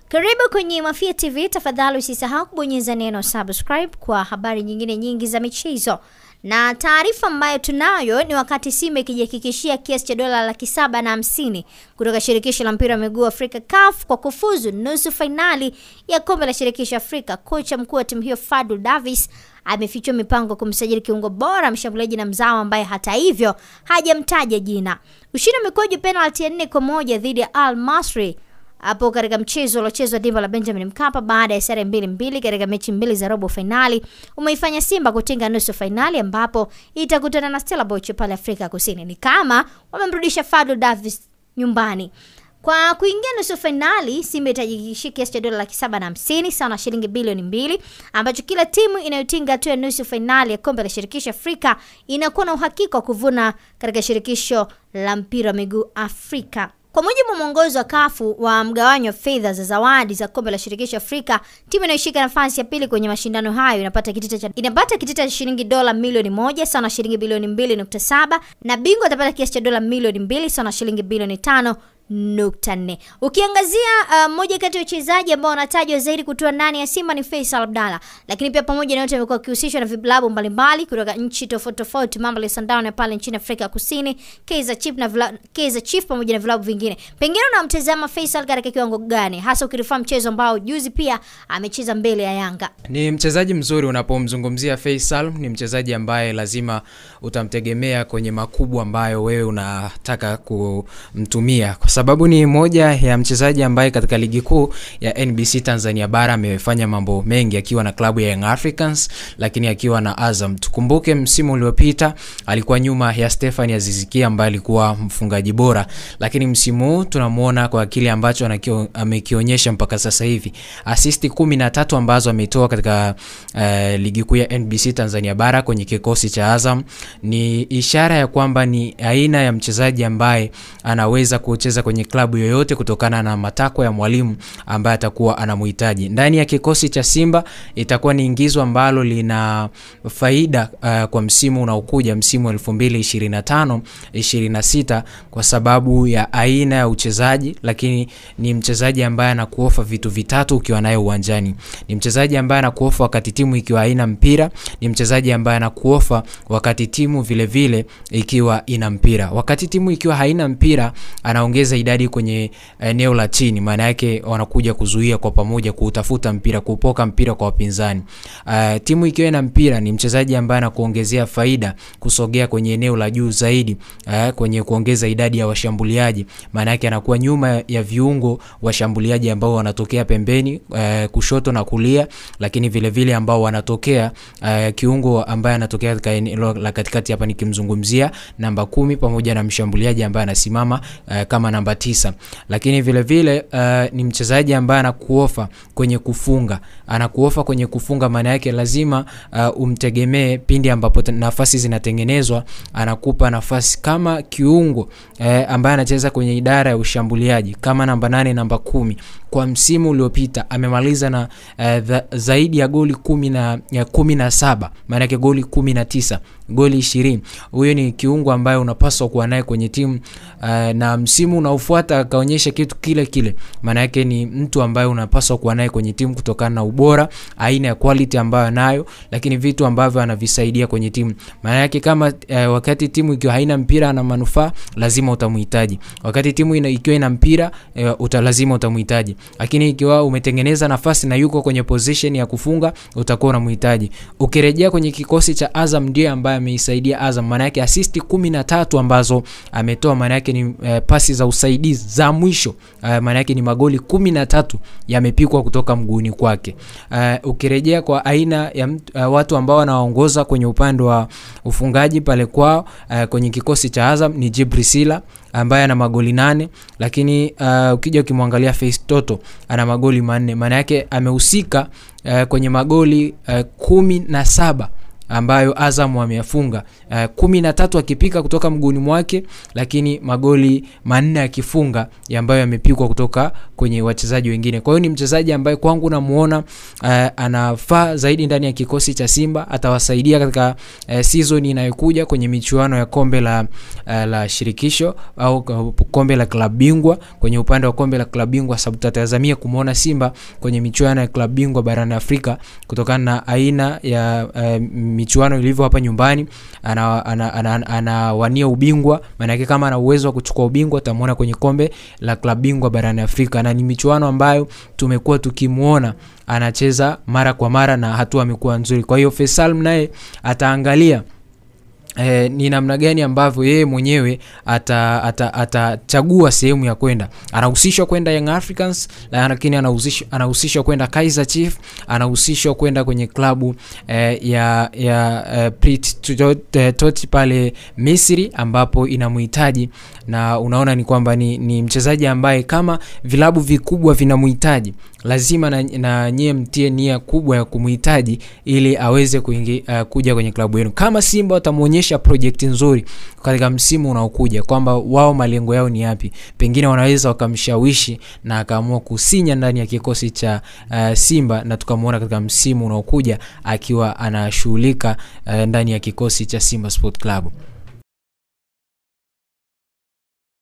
Karibu kwenye Mafia TV, tafadhali usisahau kubonyeza neno subscribe kwa habari nyingine nyingi za michezo. Na taarifa ambayo tunayo ni wakati Simba ikijihakikishia kiasi cha dola 750 kutoka shirikisho la mpira wa miguu Afrika CAF kwa kufuzu nusu finali ya kombe la shirikisho Afrika. Kocha mkuu wa timu hiyo Fadlu Davis amefichua mipango kumsajili kiungo bora mshambuliaji na mzao ambaye hata hivyo hajamtaja jina. Ushindi umekuja penalty ya 4-1 dhidi ya Al Masry hapo katika mchezo uliochezwa dimba la Benjamin Mkapa baada ya sare 2-2 katika mechi mbili za robo finali. Umeifanya Simba kutinga nusu finali ambapo itakutana na Stellenbosch pale Afrika Kusini. Ni kama wamemrudisha Fadlu Davis nyumbani. Kwa kuingia nusu finali, Simba itajihakikishia kiasi cha dola 750 sawa na shilingi bilioni 2 ambacho kila timu inayotinga hatua ya nusu finali ya kombe la shirikisho Afrika inakuwa na uhakika wa kuvuna katika shirikisho la mpira wa miguu Afrika. Kwa mujibu wa mwongozo wa CAF wa mgawanyo wa fedha za zawadi za kombe la shirikisho Afrika, timu inayoshika nafasi ya pili kwenye mashindano hayo inapata kitita cha shilingi dola milioni 1 sawa na shilingi bilioni 2.7 na bingwa atapata kiasi cha dola milioni 2 sawa na shilingi bilioni 5.4. Ukiangazia mmoja kati ya wachezaji ambao wanatajwa zaidi kutoa ndani ya Simba ni Faisal Abdalla, lakini pia pamoja na yote amekuwa akihusishwa na vilabu mbalimbali kutoka nchi tofauti, Mamelodi Sundowns pale nchini Afrika Kusini, Kaizer Chiefs pamoja na vilabu vingine. Pengine unamtazama Faisal katika kiwango gani, hasa ukirifahamu mchezo ambao juzi pia amecheza mbele ya Yanga? Ni mchezaji mzuri unapomzungumzia Faisal, ni mchezaji ambaye lazima utamtegemea kwenye makubwa ambayo wewe unataka kumtumia, kwa sababu ni moja ya mchezaji ambaye katika ligi kuu ya NBC Tanzania bara amefanya mambo mengi akiwa na klabu ya Young Africans, lakini akiwa na Azam. Tukumbuke msimu uliopita alikuwa nyuma ya Stephanie Aziz Ki ambaye alikuwa mfungaji bora, lakini msimu huu tunamuona kwa kile ambacho amekionyesha mpaka sasa hivi. Assist 13 ambazo ametoa katika ligi kuu ya NBC Tanzania bara kwenye kikosi cha Azam ni ishara ya kwamba ni aina ya mchezaji ambaye anaweza kucheza kwenye klabu yoyote kutokana na matakwa ya mwalimu ambaye atakuwa anamhitaji. Ndani ya kikosi cha Simba itakuwa ni ingizo ambalo lina faida kwa msimu unaokuja, msimu 2025-26, kwa sababu ya aina ya uchezaji, lakini ni mchezaji ambaye anakuofa vitu vitatu ukiwa naye uwanjani. Ni mchezaji ambaye anakuofa wakati timu ikiwa haina mpira, ni mchezaji ambaye anakuofa wakati timu vile vile ikiwa ina mpira. Wakati timu ikiwa haina mpira anaongeza idadi kwenye eneo la chini, maana yake wanakuja kuzuia kwa pamoja kutafuta mpira, kupoka mpira kwa wapinzani. Timu ikiwa ina mpira ni mchezaji ambaye anakuongezea faida kusogea kwenye eneo la juu zaidi, kwenye kuongeza idadi ya washambuliaji, maana yake anakuwa nyuma ya viungo washambuliaji ambao wanatokea pembeni, kushoto na kulia, lakini vile vile ambao wanatokea kiungo ambaye anatokea katika eneo la katikati, hapa nikimzungumzia namba 10 pamoja na mshambuliaji ambaye anasimama kama namba 9. Lakini vile vile ni mchezaji ambaye anakuofa kwenye kufunga, maana yake lazima umtegemee pindi ambapo nafasi zinatengenezwa, anakupa nafasi kama kiungo ambaye anacheza kwenye idara ya ushambuliaji kama namba 8, namba 10. Kwa msimu uliopita amemaliza na zaidi ya goli 17, maana yake goli 19, goli 20. Huyo ni kiungo ambaye unapaswa kuwa naye kwenye timu, na msimu unaofuata akaonyesha kitu kile, maana yake ni mtu ambaye unapaswa kuwa naye kwenye timu kutokana na ubora, aina ya quality ambayo anayo, lakini vitu ambavyo anavisaidia kwenye timu. Maana yake kama wakati timu ikiwa haina mpira na manufaa, lazima utamhitaji. Wakati timu ikiwa ina mpira, lazima utamhitaji. Lakini ikiwa umetengeneza nafasi na yuko kwenye position ya kufunga, utakuwa unamhitaji. Ukirejea kwenye kikosi cha Azam, ndiye ambaye ameisaidia Azam, maana yake assist 13 ambazo ametoa, maana yake ni pasi za usaidizi za mwisho, maana yake ni magoli 13 yamepikwa kutoka mguuni kwake. Ukirejea kwa aina ya watu ambao wanaongoza kwenye upande wa ufungaji pale kwao kwenye kikosi cha Azam ni Djibril Sila ambaye ana magoli 8, lakini ukija ukimwangalia Face Toto ana magoli 4, maana yake amehusika kwenye magoli 17 ambayo Azam wameyafunga, 13 akipika kutoka mguuni mwake, lakini magoli 4 akifunga ambayo yamepikwa kutoka kwenye wachezaji wengine. Kwa hiyo ni mchezaji ambaye kwangu namuona anafaa zaidi ndani ya kikosi cha Simba, atawasaidia katika season inayokuja kwenye michuano ya kombe la shirikisho au kombe la klabu bingwa. Kwenye upande wa kombe la klabu bingwa sababu tutatazamia kumuona Simba kwenye michuano ya klabu bingwa barani Afrika kutokana na aina ya michuano ilivyo hapa nyumbani. Anawania ubingwa, maana yake kama ana uwezo wa kuchukua ubingwa tutamuona kwenye kombe la klabu bingwa barani Afrika, na ni michuano ambayo tumekuwa tukimuona anacheza mara kwa mara na hatua amekuwa nzuri. Kwa hiyo Faisal naye ataangalia ni namna gani ambavyo yeye mwenyewe atachagua sehemu ya kwenda. Anahusishwa kwenda Young Africans, lakini anahusishwa kwenda Kaizer Chiefs, anahusishwa kwenda kwenye klabu ya Prit pale Misri ambapo inamhitaji, na unaona ni kwamba ni mchezaji ambaye kama vilabu vikubwa vinamhitaji lazima na nyie mtie nia kubwa ya kumhitaji ili aweze kuja kwenye klabu yenu. Kama Simba watamuonyesha project nzuri katika msimu unaokuja kwamba wao malengo yao ni yapi, pengine wanaweza wakamshawishi na akaamua kusinya ndani ya kikosi cha Simba, na tukamuona katika msimu unaokuja akiwa anashughulika ndani ya kikosi cha Simba Sport Club.